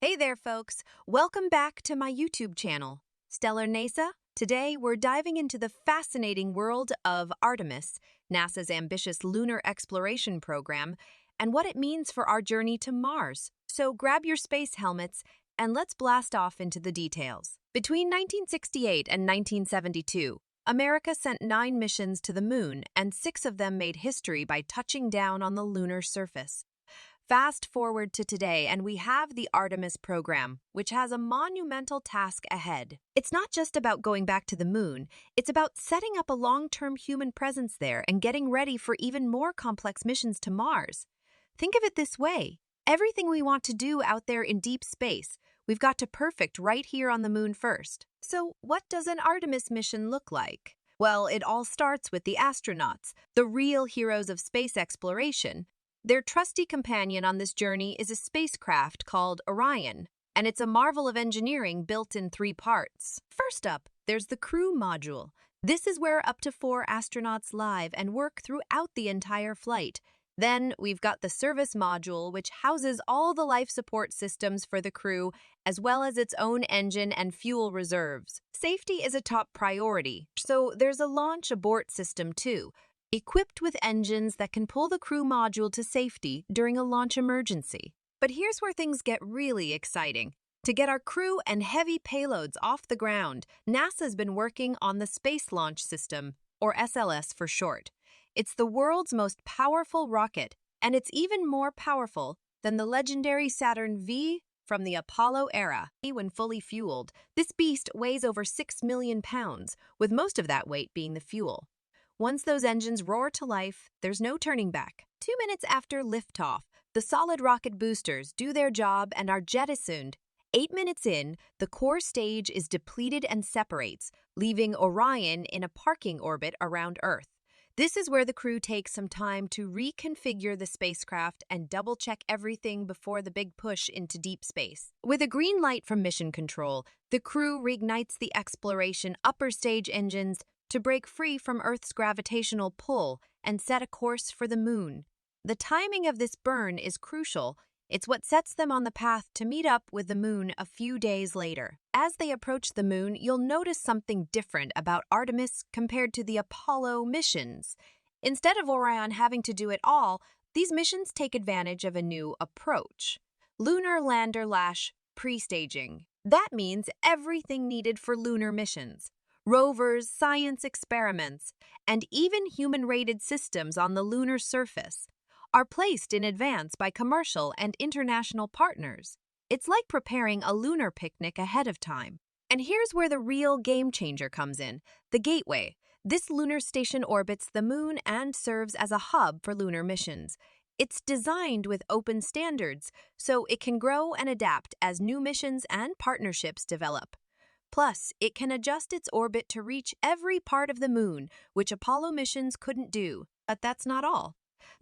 Hey there, folks. Welcome back to my YouTube channel, StellarNASA. Today, we're diving into the fascinating world of Artemis, NASA's ambitious lunar exploration program, and what it means for our journey to Mars. So grab your space helmets and let's blast off into the details. Between 1968 and 1972, America sent 9 missions to the moon, and 6 of them made history by touching down on the lunar surface. Fast forward to today, and we have the Artemis program, which has a monumental task ahead. It's not just about going back to the moon, it's about setting up a long-term human presence there and getting ready for even more complex missions to Mars. Think of it this way. Everything we want to do out there in deep space, we've got to perfect right here on the moon first. So, what does an Artemis mission look like? Well, it all starts with the astronauts, the real heroes of space exploration. Their trusty companion on this journey is a spacecraft called Orion, and it's a marvel of engineering built in 3 parts. First up, there's the crew module. This is where up to 4 astronauts live and work throughout the entire flight. Then we've got the service module, which houses all the life support systems for the crew, as well as its own engine and fuel reserves. Safety is a top priority, so there's a launch abort system too, equipped with engines that can pull the crew module to safety during a launch emergency. But here's where things get really exciting. To get our crew and heavy payloads off the ground, NASA's been working on the Space Launch System, or SLS for short. It's the world's most powerful rocket, and it's even more powerful than the legendary Saturn V from the Apollo era. When fully fueled, this beast weighs over 6 million pounds, with most of that weight being the fuel. Once those engines roar to life, there's no turning back. 2 minutes after liftoff, the solid rocket boosters do their job and are jettisoned. 8 minutes in, the core stage is depleted and separates, leaving Orion in a parking orbit around Earth. This is where the crew takes some time to reconfigure the spacecraft and double-check everything before the big push into deep space. With a green light from mission control, the crew reignites the exploration upper stage engines to break free from Earth's gravitational pull and set a course for the moon. The timing of this burn is crucial. It's what sets them on the path to meet up with the moon a few days later. As they approach the moon, you'll notice something different about Artemis compared to the Apollo missions. Instead of Orion having to do it all, these missions take advantage of a new approach: lunar lander/pre-staging. That means everything needed for lunar missions, rovers, science experiments, and even human-rated systems on the lunar surface are placed in advance by commercial and international partners. It's like preparing a lunar picnic ahead of time. And here's where the real game changer comes in: the Gateway. This lunar station orbits the moon and serves as a hub for lunar missions. It's designed with open standards, so it can grow and adapt as new missions and partnerships develop. Plus, it can adjust its orbit to reach every part of the moon, which Apollo missions couldn't do. But that's not all.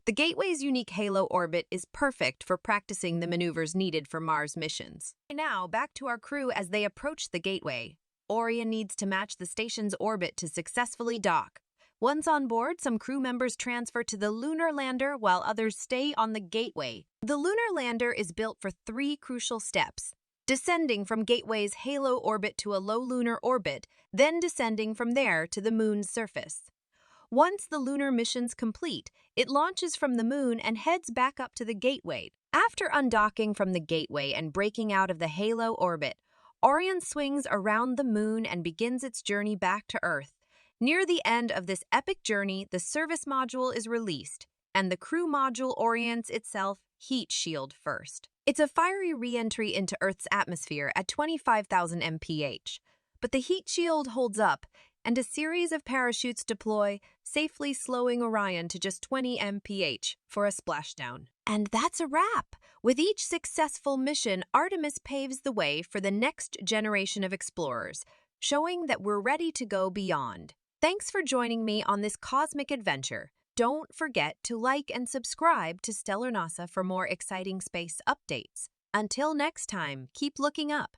The Gateway's unique halo orbit is perfect for practicing the maneuvers needed for Mars missions. Now, back to our crew as they approach the Gateway. Orion needs to match the station's orbit to successfully dock. Once on board, some crew members transfer to the lunar lander while others stay on the Gateway. The lunar lander is built for 3 crucial steps: descending from Gateway's halo orbit to a low lunar orbit, then descending from there to the moon's surface. Once the lunar mission's complete, it launches from the moon and heads back up to the Gateway. After undocking from the Gateway and breaking out of the halo orbit, Orion swings around the moon and begins its journey back to Earth. Near the end of this epic journey, the service module is released, and the crew module orients itself heat shield first. It's a fiery re-entry into Earth's atmosphere at 25,000 mph, but the heat shield holds up, and a series of parachutes deploy, safely slowing Orion to just 20 mph for a splashdown. And that's a wrap! With each successful mission, Artemis paves the way for the next generation of explorers, showing that we're ready to go beyond. Thanks for joining me on this cosmic adventure. Don't forget to like and subscribe to StellarNASA for more exciting space updates. Until next time, keep looking up.